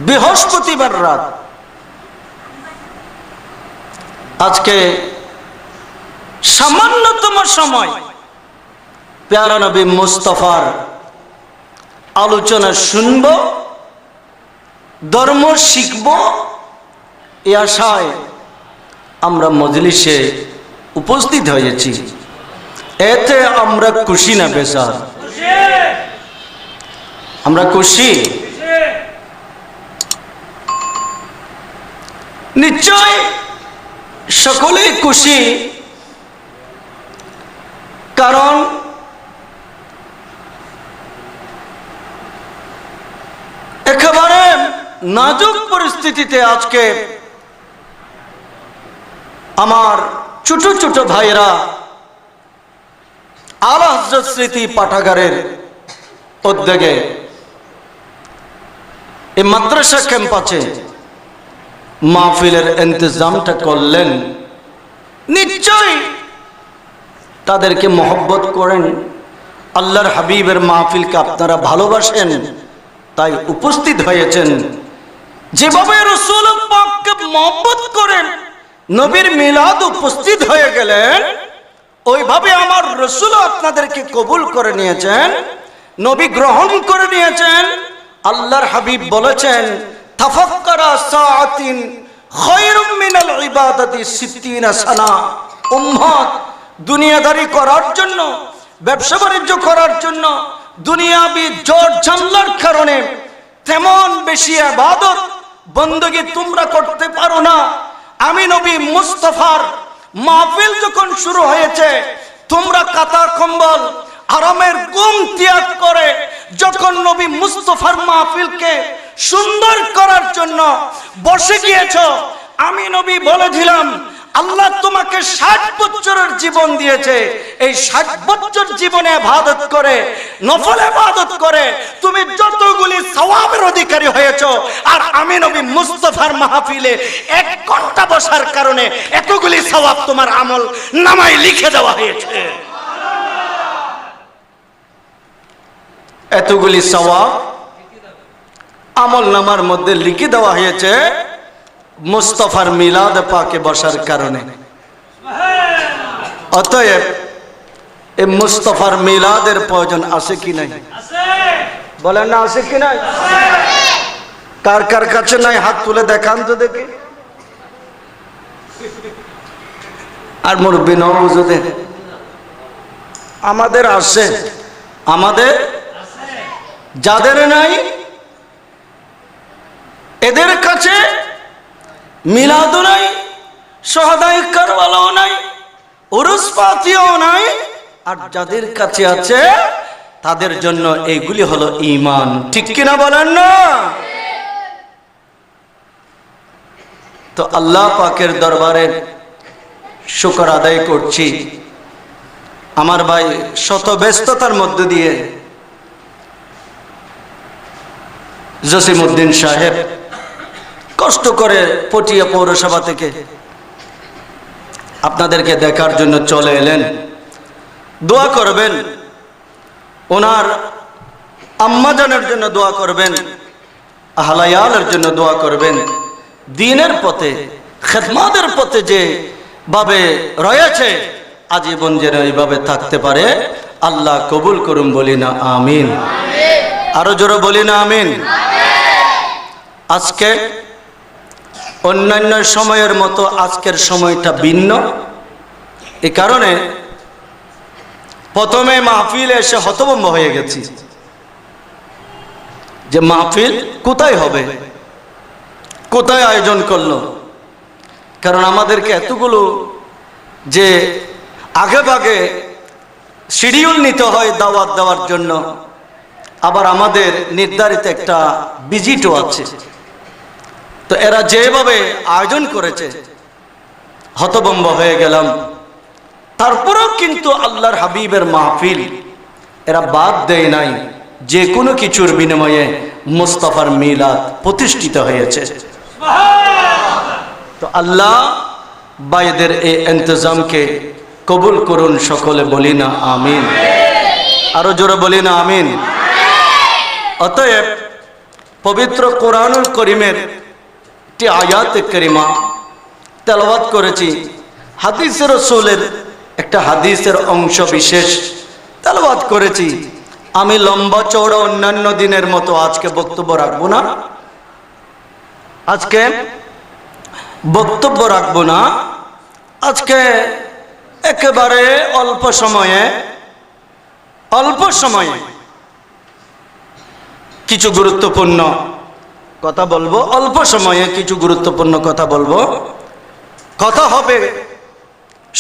বৃহস্পতিবার রাত। আজকে সামান্যতম সময় প্যারা নবী মুস্তাফার আলোচনা শুনব, ধর্ম শিখব, এই আশায় আমরা মজলিসে উপস্থিত হয়েছি। এতে আমরা খুশি না বেজার? আমরা খুশি। নিশ্চয় সকলেই খুশি, কারণ একেবারে নাজুক পরিস্থিতিতে আজকে আমার ছোট ছোট ভাইরা আলা হযরত স্মৃতি পাঠাগারের উদ্যোগে এই মাদ্রাসা ক্যাম্পাসে মাহফিলের ইন্তজামটা করলেন। নিশ্চয় তাদেরকে মহব্বত করেন, আল্লাহর হাবিবের মাহফিলকে আপনারা ভালোবাসেন, তাই উপস্থিত হয়েছেন। যেভাবে রাসূল পাককে মহব্বত করেন, নবীর মিলাদ উপস্থিত হয়ে গেলেন, ওইভাবে আমার রাসূল আপনাদেরকে কবুল করে নিয়েছেন, নবী গ্রহণ করে নিয়েছেন। আল্লাহর হাবিব বলেছেন, তাফাক্কারা সাআতিন খায়রুম মিনাল ইবাদাতি 60 সানা। উম্মত দুনিয়াদারি করার জন্য, ব্যবসা বাণিজ্য করার জন্য, দুনিয়াবি জোর জানলার কারণে তেমন বেশি ইবাদত বندگی তোমরা করতে পারো না। আমি নবী মুস্তাফার মাহফিল যখন শুরু হয়েছে, তোমরা কাতা কম্বল আরামের ঘুম ত্যাগ করে যখন নবী মুস্তাফার মাহফিলকে সুন্দর করার জন্য বসে গিয়েছো, আমি নবী বলেছিলাম আল্লাহ তোমাকে 60 বছরের জীবন দিয়েছে। এই 60 বছর জীবনে ইবাদত করে, নফল ইবাদত করে তুমি যতগুলি সওয়াবের অধিকারী হয়েছো, আর আমি নবী মুস্তাফার মাহফিলে 1 ঘন্টা বসার কারণে এতগুলি সওয়াব তোমার আমল নামায় লিখে দেওয়া হয়েছে। এতগুলি সওয়াব আমল নামার মধ্যে লিখে দেওয়া হয়েছে মুস্তাফার মিলাদ পাকে বসার কারণে। অতএব এই মুস্তাফার মিলাদের প্রয়োজন আছে কি নাই? বলেন না, আছে কি নাই? কার কার কাছে নাই হাত তুলে দেখান তো দেখি। আর মুরব্বি নওজুদে আমাদের আছে, আমাদের যাদের নাই এদের কাছে মিলাদও নাই, শহাদায়ে কারবালাও নাই, উরুস পাতিও নাই, আর যাদের কাছে আছে তাদের জন্য এইগুলি হলো ঈমান। ঠিক কিনা বলেন না? তো আল্লাহ পাকের দরবারে শুকর আদায় করছি। আমার ভাই শত ব্যস্ততার মধ্য দিয়ে জসিমউদ্দিন সাহেব কষ্ট করে পটিয়া পৌরসভা থেকে আপনাদেরকে দেখার জন্য চলে এলেন। দোয়া করবেন, ওনার আম্মাজানের জন্য দোয়া করবেন, আহলায়ালের জন্য দোয়া করবেন। দ্বীনের পথে, খেদমতের পথে যে ভাবে রয়েছে, আজীবন যেন এইভাবে থাকতে পারে আল্লাহ কবুল করুন। বলি না আমিন? আরো জোরে বলি না আমিন? আজকে অন্যান্য সময়ের মতো আজকের সময়টা ভিন্ন। এই কারণে প্রথমে মাহফিলে এসে হতভম্ব হয়ে গেছি যে মাহফিল কোথায় হবে, কোথায় আয়োজন করলো। কারণ আমাদেরকে এতগুলো যে আগে ভাগে শিডিউল নিতে হয় দাওয়াত দেওয়ার জন্য, আবার আমাদের নির্ধারিত একটা ভিজিটও আছে। তো এরা যেভাবে আয়োজন করেছে হতভম্ব হয়ে গেলাম। তারপরেও কিন্তু আল্লাহর হাবিবের মাহফিল এরা বাদ দেয় নাই, যে কোনো কিছুর বিনিময়ে মুস্তাফার মিলাদ প্রতিষ্ঠিত হয়েছে। তো আল্লাহ ভাইদের এই ইন্তজামকে কবুল করুন, সকলে বলি না আমিন? আরো জোরে বলি না আমিন? অতএব পবিত্র কোরআনুল করিমের একটি আয়াতে কারিমা তেলাওয়াত করেছি, হাদিসের রাসূলের একটা হাদিসের অংশ বিশেষ তেলাওয়াত করেছি। আমি লম্বা চওড়া অন্যান্য দিনের মতো আজকে বক্তব্য রাখবো না, আজকে একেবারে অল্প সময়ে কিছু গুরুত্বপূর্ণ কথা বলবো। অল্প সময়ে কিছু গুরুত্বপূর্ণ কথা বলবো। কথা হবে,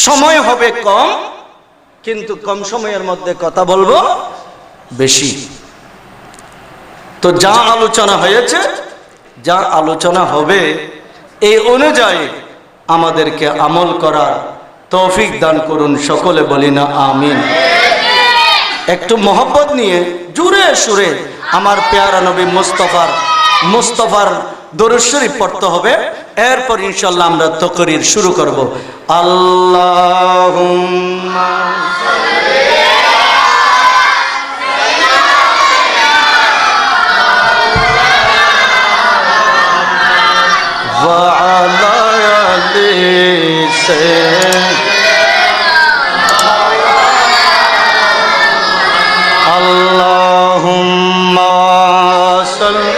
সময় হবে কম, কিন্তু কম সময়ের মধ্যে কথা বলবো বেশি। তো যা আলোচনা হয়েছে, যা আলোচনা হবে, এই অনুযায়ী আমাদেরকে আমল করার তৌফিক দান করুন। সকলে বলি না আমিন। একটু মহব্বত নিয়ে জোরে সুরে আমার পেয়ারা নবী মুস্তাফার দরুদ শরীফ পড়তে হবে। এরপর ইনশাআল্লাহ আমরা তাকরীর শুরু করব। আল্লাহুম্মা ওয়া আলা আলি আল্লাহুম্মা সাল্লি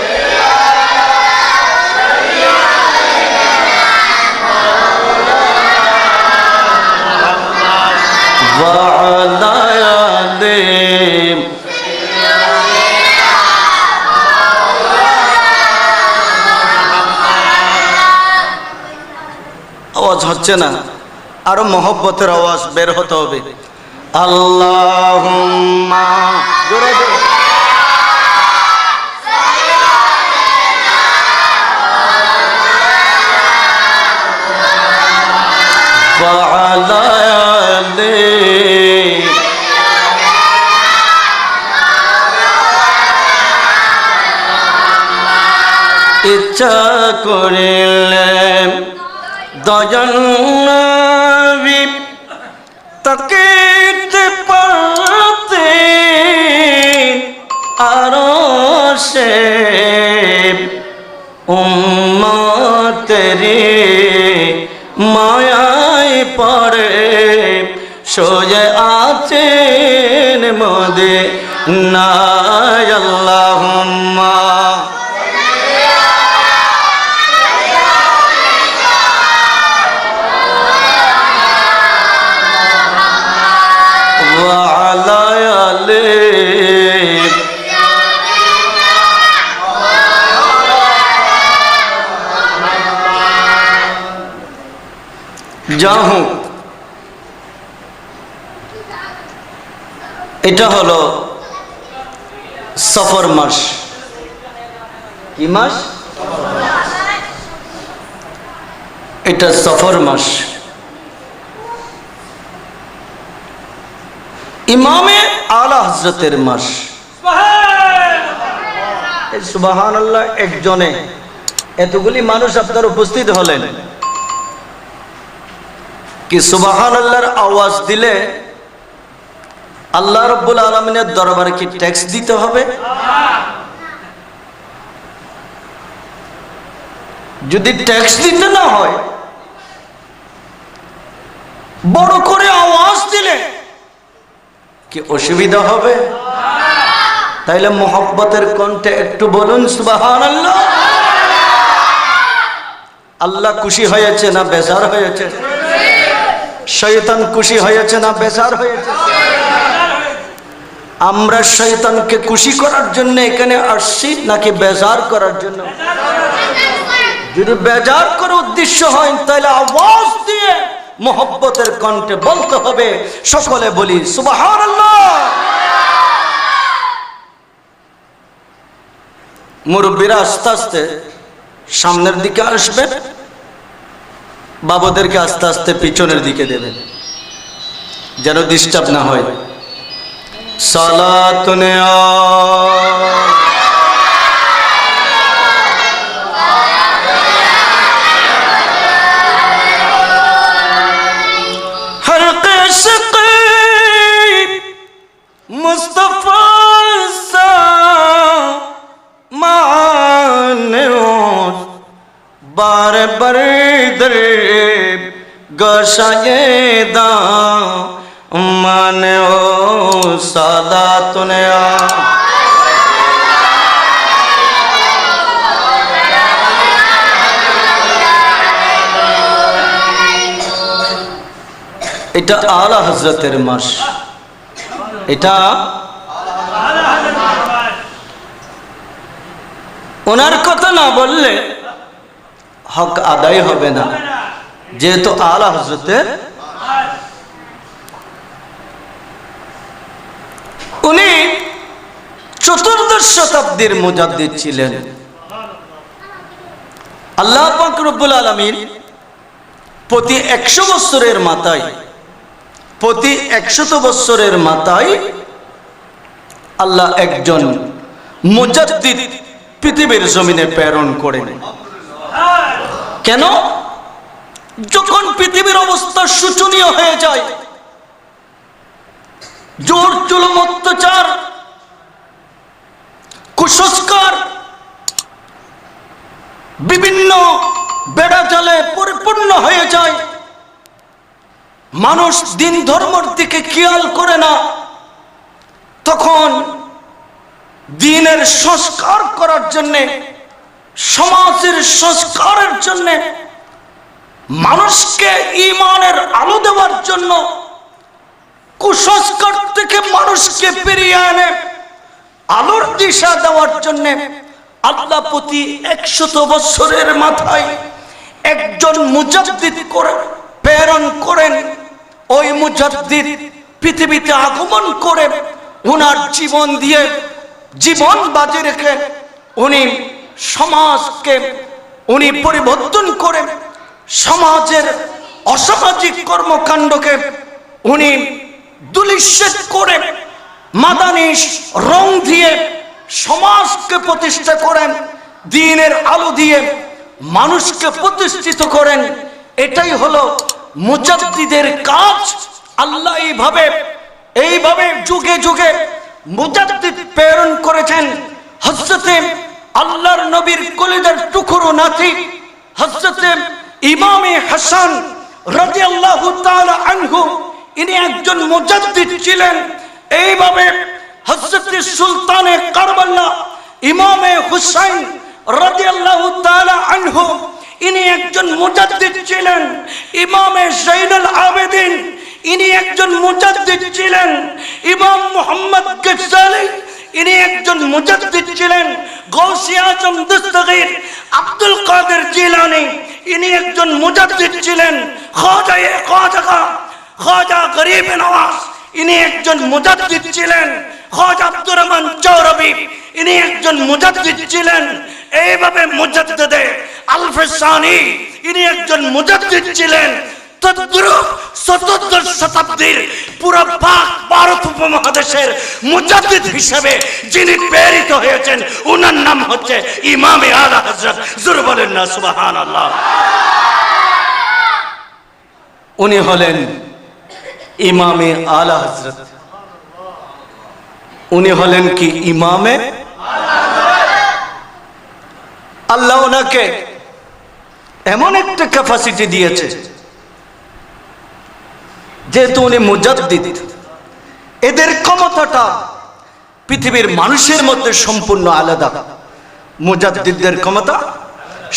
ওয়া আলা আলি। আওয়াজ হচ্ছে না, আরো মহব্বতের আওয়াজ বের হতে হবে। আল্লাহুম্মা জোরে জোরে ওয়া আলা আলি। ইচ্ছা করিলে দয়াল নবী তাকিতে পারতে আরশে উম্মতেরি মায়ায় পড়ে সোয়ে আছেন মদিনায়। আল্লাহুম্মা ওয়া আলা আলি। যা হোক, এটা হলো সফর মাস। কি মাস? এটা সফর মাস। ইমামে আলা হযরতের মাস। সুবহানাল্লাহ। একজনে এতগুলি মানুষ আপনার উপস্থিত হলেন, কি সুবহানাল্লাহর আওয়াজ দিলে আল্লাহ রাব্বুল আলামিনের দরবারে কি ট্যাক্স দিতে হবে? যদি ট্যাক্স দিতে না হয়, বড় করে আওয়াজ দিলে কি অসুবিধা হবে? তাইলে মোহব্বতের কণ্ঠে একটু বলুন সুবহানাল্লাহ। আল্লাহ খুশি হয়েছে না বেজার হয়েছে? শয়তান খুশি হয়েছে না বেজার হয়েছে? আমরা শয়তানকে খুশি করার জন্য এখানে আসছি নাকি বেজার করার জন্য? যদি বেজার করার উদ্দেশ্য হয় তাহলে আওয়াজ দিয়ে মোহব্বতের কণ্ঠে বলতে হবে। সকলে বলি সুবহানাল্লাহ। মুরব্বীরা আস্তে আস্তে সামনের দিকে আসবেন, বাবাদেরকে আস্তে আস্তে পিছনের দিকে দেবেন যেন ডিস্টার্ব না হয়। সালাতুন হর কশক মুস্তাফা সা দর গশায়ে দাও মানে ও সাদাতুনে এটা আলা হযরতের মাস, এটা ওনার কথা না বললে হক আদায় হবে না, যেহেতু আলা হযরতের। উনি চতুর্দশ শতাব্দীর মুজাদ্দিদ ছিলেন। আল্লাহ পাক রব্বুল আলামিন প্রতি 100 বছরের মাথায়, প্রতি 100 বছরের মাথায় আল্লাহ একজন মুজাদ্দিদ পৃথিবীর জমিনে প্রেরণ করেন। কেন? যখন পৃথিবীর অবস্থা শোচনীয় হয়ে যায়, জোর জুলুম অত্যাচার কুসংস্কার বিভিন্ন বেড়াজালে পরিপূর্ণ হয়ে যায়, মানুষ দিন ধর্মের দিকে খেয়াল করে না, তখন দ্বীনের সংস্কার করার জন্যে, সমাজের সংস্কারের জন্যে, মানুষকে ঈমানের আলো দেওয়ার জন্য, কুসংস্কার থেকে মানুষকে বেরিয়ে এনে আলোর দিশা দেওয়ার জন্যে আল্লাহ প্রতি 100 বছরের মাথায় একজন মুজাদ্দিদ করে প্রেরণ করেন। ওই মুজাদ্দিদ পৃথিবীতে আগমন করে ওনার জীবন দিয়ে, জীবন বাজি রেখে উনি সমাজকে উনি পরিবর্তন করে, সমাজের অসামাজিক কর্মকাণ্ডকে উনি দুলিশ্বেদ করে মাদানি রং দিয়ে সমাজকে প্রতিষ্ঠা করেন, দ্বীনের আলো দিয়ে মানুষকে প্রতিষ্ঠিত করেন। এটাই হলো মুজাদ্দিদের কাজ। আল্লাহ এইভাবে যুগে যুগে মুজাদ্দিদ প্রেরণ করেছেন। হযরতে আল্লাহর নবীর কলিজার টুকরো নাতি হযরতে ইমামে হাসান রাদিয়াল্লাহু তাআলা আনহু, ইনি একজন মুজাদ্দিদ ছিলেন। এইভাবে হযরতে সুলতানে কারবালা ইমামে হুসাইন রাদিয়াল্লাহু তাআলা আনহু, ইনি একজন মুজাদ্দিদ ছিলেন। ইমামে যাইনুল আবেদিন, ইনি একজন মুজাদ্দিদ ছিলেন। ইমাম মুহাম্মদ গজ্জালি, ইনি একজন মুজাদ্দিদ ছিলেন। গৌসে আজম দস্তগীর আব্দুল কাদের জিলানী, ইনি একজন মুজাদ্দিদ ছিলেন। খাজা গরিব নওয়াজ, ইনি একজন মুজাদ্দিদ ছিলেন। খাজা আব্দুর রহমান চৌরবি, ইনি একজন মুজাদ্দিদ ছিলেন। এইভাবে মুজাদ্দিদে আলফসানি, ইনি একজন মুজাদ্দিদ ছিলেন। তদ্রূপ 17 শতাব্দীর পুরো পাক ভারত উপমহাদেশের মুজাদ্দিদ হিসেবে যিনি প্রেরিত হয়েছেন, ওনার নাম হচ্ছে ইমামে আলা হযরত। জোরে বলেন না সুবহানাল্লাহ। উনি হলেন ইমামে আলা হযরত। উনি হলেন কি ইমামে আল্লাহ ওনাকে এমন একটা ক্যাপাসিটি দিয়েছে, যেহেতু উনি মুজাদ্দিদ, এদের ক্ষমতাটা পৃথিবীর মানুষের মধ্যে সম্পূর্ণ আলাদা। মুজাদ্দিদদের ক্ষমতা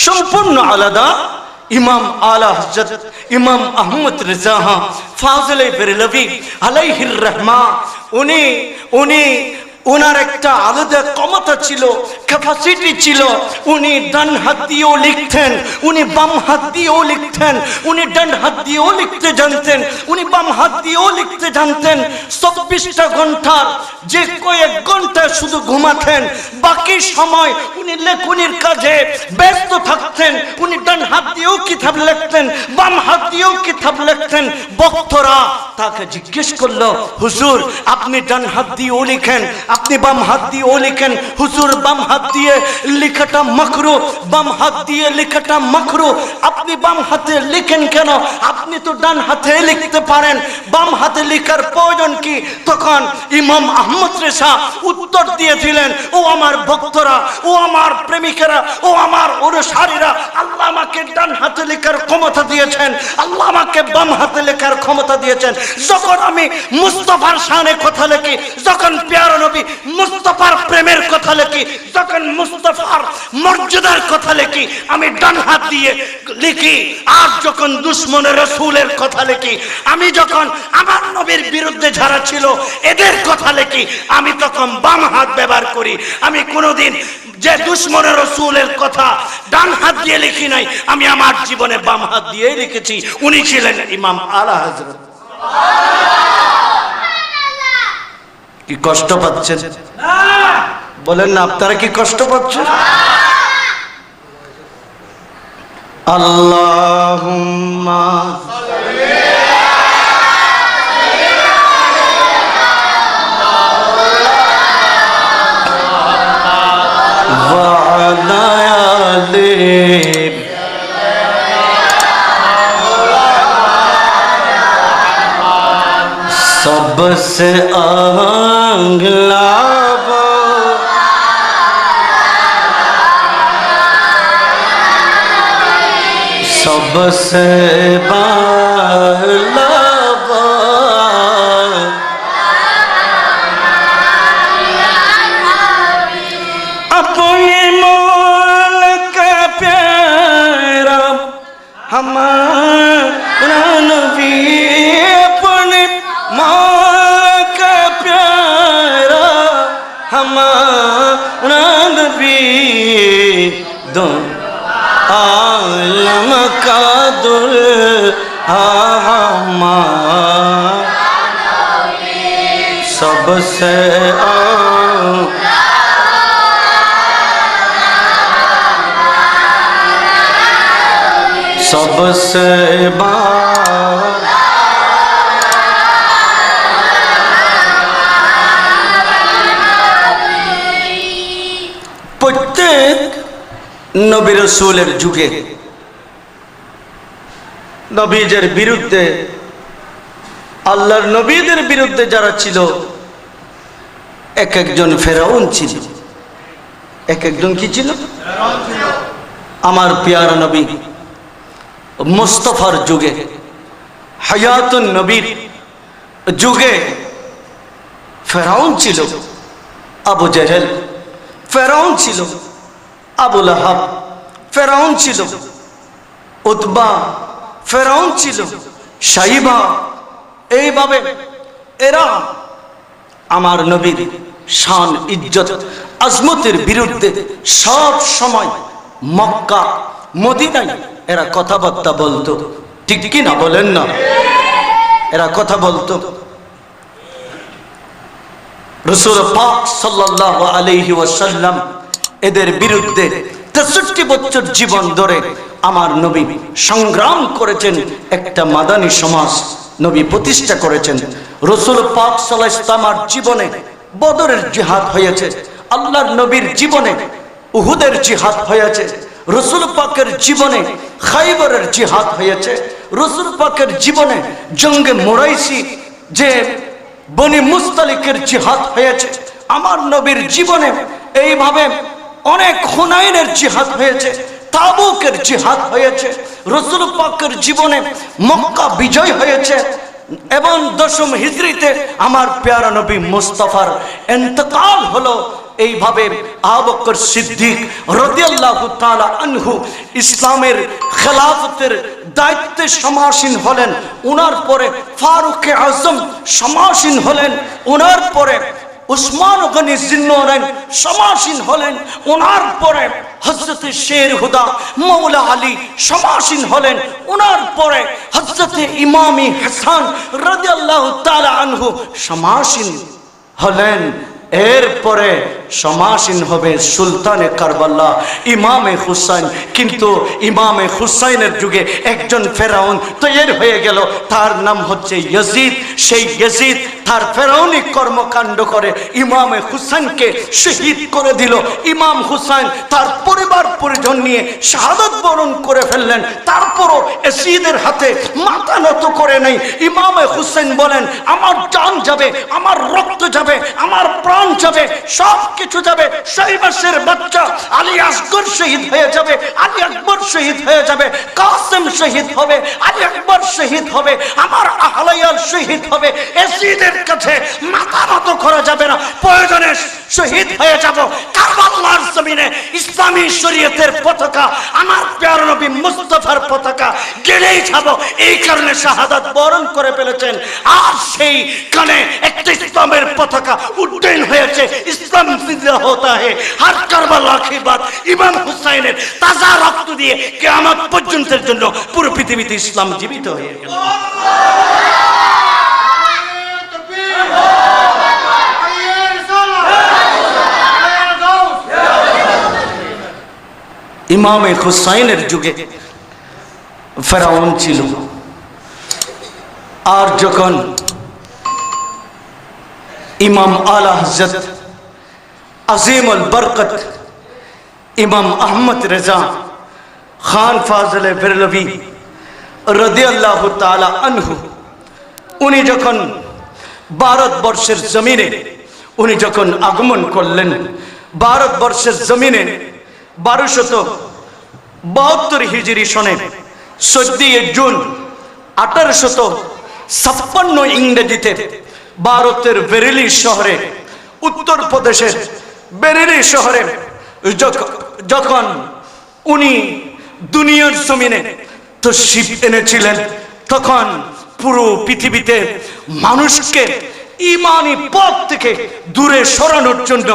সম্পূর্ণ আলাদা। ইমাম আলা হযরত ইমাম আহমদ রেজা ফাজলে বেরলভি আলাইহির রহমা, উনি ওনার একটা আলাদা ক্ষমতা ছিল, ক্যাপাসিটি ছিল। উনি ডান হাত দিয়েও লিখতেন, উনি বাম হাত দিয়েও লিখতেন। উনি ডান হাত দিয়েও লিখতে জানতেন, উনি বাম হাত দিয়েও লিখতে জানতেন। 24টা ঘন্টার যে কয়েক ঘন্টা শুধু ঘুমাতেন, বাকি সময় উনি লেখনির কাজে ব্যস্ত থাকতেন। উনি ডান হাত দিয়েও কিতাব লিখতেন, বাম হাত দিয়েও কিতাব লিখতেন। ভক্তরা তাকে জিজ্ঞেস করলো, হুজুর আপনি ডান হাত দিয়েও লিখেন, আপনি বাম হাত দিয়ে ও লিখেন, হুজুর বাম হাত দিয়ে লেখাটা মাকরু, বাম হাত দিয়ে লেখাটা মাকরু। আপনি বাম হাতে লিখেন কেন? আপনি তো ডান হাতে লিখতে পারেন, বাম হাতে লেখার প্রয়োজন কি? তখন ইমাম আহমদ রেজা উত্তর দিয়েছিলেন, ও আমার ভক্তরা, ও আমার প্রেমিকেরা, ও আমার অনুসারীরা, আল্লাহ আমাকে ডান হাতে লেখার ক্ষমতা দিয়েছেন, আল্লাহ আমাকে বাম হাতে লেখার ক্ষমতা দিয়েছেন। যখন আমি মুস্তাফার শানে কথা লিখি, যখন প্যারা নবী মুস্তাফার প্রেমের কথা লিখি, যখন মুস্তাফার মর্যাদার কথা লিখি, আমি ডান হাত দিয়ে লিখি। আর যখন দুশমনের রাসূলের কথা লিখি, আমি যখন আমার নবীর বিরুদ্ধে যারা ছিল এদের কথা লিখি, আমি তখন বাম হাত ব্যবহার করি। আমি কোনোদিন যে দুশমনের রাসূলের কথা ডান হাত দিয়ে লিখি নাই, আমি আমার জীবনে বাম হাত দিয়ে লিখেছি। উনি ছিলেন ইমাম আলা হযরত। কি কষ্ট পাচ্ছেন? বলেন না, আপনারা কি কষ্ট পাচ্ছেন? আল্লাহুম্মা ওয়া আলা আলি सबसे अगला सबसे बाला अपने मौल का प्यारा हमारा नबी, अपने मौल का प्यारा हमारा नबी, दो आलम का दुल्हा हमारा सबसे सबसे প্রত্যেক নবী রাসূলের যুগে নবীদের বিরুদ্ধে, আল্লাহর নবীদের বিরুদ্ধে যারা ছিল, এক একজন ফেরাউন ছিল। এক একজন কি ছিল? আমার প্যারা নবী মুস্তাফার যুগে, হায়াতুন নবীর যুগে ফেরাউন ছিল, আবু জেহেল ফেরাউন ছিল, আবু লাহাব ফেরাউন ছিল, উতবা ফেরাউন ছিল, সাইবা। এইভাবে এরা আমার নবীর শান, ইজ্জত, আজমতের বিরুদ্ধে সব সময় মক্কা মদিনায় এরা কথাবার্তা বলতো। ঠিক কি না? বলেন না, এরা কথা বলতো। রাসূল পাক সাল্লাল্লাহু আলাইহি ওয়াসাল্লাম এদের বিরুদ্ধে 63 বছর জীবন ধরে আমার নবী সংগ্রাম করেছেন। একটা মাদানী সমাজ নবী প্রতিষ্ঠা করেছেন। রাসূল পাক সাল্লাল্লাহু আলাইহি ওয়াসাল্লামের জীবনে বদরের জিহাদ হয়েছে, আল্লাহর নবীর জীবনে উহুদের জিহাদ হয়েছে, রাসূল পাকের জীবনে খাইবরের জিহাদ হয়েছে, রাসূল পাকের জীবনে জঙ্গে মুরাইসি যে বনি মুস্তালিকের জিহাদ হয়েছে, আমার নবীর জীবনে এইভাবে অনেক হুনাইনের জিহাদ হয়েছে, তাবুকের জিহাদ হয়েছে, রাসূল পাকের জীবনে মক্কা বিজয় হয়েছে। এবং 10ম হিজরিতে আমার প্যারা নবী মুস্তাফার ইন্তেকাল হলো। এইভাবে আবু বকর সিদ্দিক রাদিয়াল্লাহু তাআলা আনহু ইসলামের খেলাফতের দায়িত্বে সমাসীন হলেন। ওনার পরে ফারুক আজম সমাসীন হলেন। ওনার পরে উসমান গনি জিন্নুরাইন সমাসীন হলেন। ওনার পরে হযরত শের হুদা মাওলা আলী সমাসীন হলেন। ওনার পরে হযরত ইমামি হাসান রাদিয়াল্লাহু তাআলা আনহু সমাসীন হলেন। এরপরে সমাসীন হবে সুলতানে কারবালা ইমামে হুসাইন। কিন্তু ইমামে হুসাইনের যুগে একজন ফেরাউন তৈরি হয়ে গেল, তার নাম হচ্ছে ইয়াজিদ। সেই ইয়াজিদ তার ফেরাউনি কর্মকাণ্ড করে ইমামে হুসাইনকে শহীদ করে দিল। ইমাম হুসাইন তার পরিবার পরিজন নিয়ে শাহাদাত বরণ করে ফেললেন। তারপরও ইয়াজিদের হাতে মাথা নত করে নেই। ইমামে হুসাইন বলেন, আমার জান যাবে, আমার রক্ত যাবে, আমার প্রাণ যাবে, সব কিছু যাবে। 6 মাসের বাচ্চা আলী আসগর শহীদ হয়ে যাবে, আলী আকবর শহীদ হয়ে যাবে, কাসেম শহীদ হবে, আলী আকবর শহীদ হবে, আমার আহলায়াল শহীদ হবে। ইয়াজিদের কাছে মাথা নত করা যাবে না, প্রয়োজনে শহীদ হয়ে যাব। কারবালার জমিনে ইসলামী শরীয়তের পতাকা, আমার প্রিয় নবী মুস্তাফার পতাকা গেলেই যাব। এই কারণে শাহাদাত বরণ করে ফেলেছেন। আর সেই কানে একটা ইসলামের পতাকা উড্ডয়ন হয়েছে। ইসলাম জিন্দা হতা হে, হর কারবালা কি বাত। ইমাম হুসাইনের তাজা রক্ত দিয়ে কিয়ামত পর্যন্তের জন্য পুরো পৃথিবীতে ইসলাম জীবিত হয়ে গেল। ইমামে হুসাইনের যুগে ফেরাউন ছিল। আর যখন ইমাম আলা হযরত আজিমুল বরকত ইমাম আহমদ রেজা খান ফাজল বেরলভী রাদিয়াল্লাহু তাআলা আনহু, উনি যখন ভারতবর্ষের জমিনে উনি যখন আগমন করলেন, ভারতবর্ষের জমিনে 1272 হিজরি সনে 14 জুন 1856 ইংরেজিতে ভারতের বেরেলি শহরে, উত্তরপ্রদেশের বেরেলি শহরে যখন উনি দুনিয়ার জমিনে তশরিফ এনেছিলেন, তখন পুরো পৃথিবীতে মানুষকে ঈমানি পথ থেকে দূরে সরানোর জন্য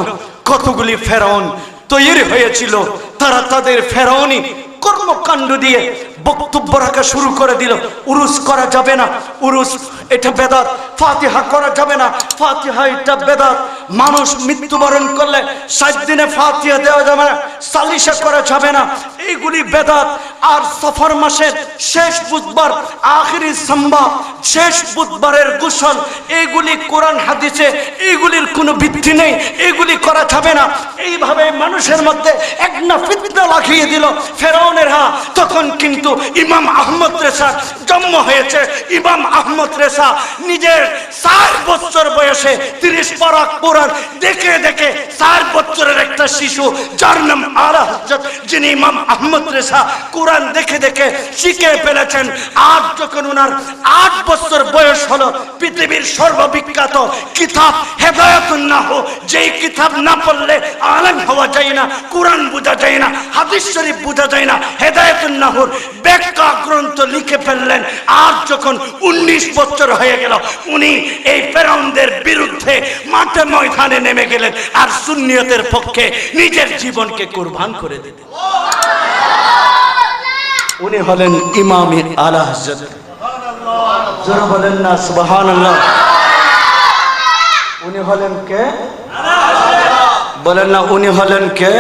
কতগুলি ফেরাউন তৈরি হয়েছিল। তারা তাদের ফেরাউনি কর্মকাণ্ড দিয়ে বক্তব্য রাখা শুরু করে দিল। উরুস করা যাবে না, উরুস এটা বেদাত। ফাতিহা করা যাবে না, ফাতিহা এটা বেদাত। মানুষ মৃত্যুবরণ করলে 7 দিনে ফাতিহা দেওয়া যাবে না, সালিশা করা যাবে না, এইগুলি বেদাত। আর সফর মাসের শেষ বুধবার আখিরি সাম্বা, শেষ বুধবারের গোসল, এইগুলি কোরআন হাদিসে এইগুলির কোনো ভিত্তি নেই, এইগুলি করা যাবে না। এইভাবে মানুষের মধ্যে এক না ফিতনা লাগিয়ে দিল ফেরাউনেরা। তখন কিন্তু ইমাম আহমদ রেসার জন্ম হয়েছে। ইমাম আহমদ রেসা নিজের 4 বছর বয়সে 30 পারা কোরআন দেখে দেখে 4 বছরের একটা শিশু যার নাম আলা হযরত, যিনি ইমাম আহমদ রেসা কোরআন দেখে দেখে শিখে ফেলেছেন। আর যখন ওনার 8 বছর বয়স হলো, পৃথিবীর সর্ববিখ্যাত কিতাব হেদায়াতুন নাহু, যেই কিতাব না পড়লে আলেম হওয়া যায় না, কোরআন বোঝা যায় না, হাদিস শরীফ বোঝা যায় না, হেদায়াতুন নাহুর ব্যাখ্যা গ্রন্থ লিখে ফেললেন। আর যখন 19 বছর হয়ে গেল, উনি এই ফেরাউনদের বিরুদ্ধে মাঠে ময়দানে নেমে গেলেন আর সুন্নিয়তের পক্ষে নিজের জীবনকে কুরবান করে দিলেন। উনি হলেন ইমামে আলা হযরত। জোরে বলেন না সুবহানাল্লাহ। উনি হলেন কে? বলেন না, উনি হলেন কে?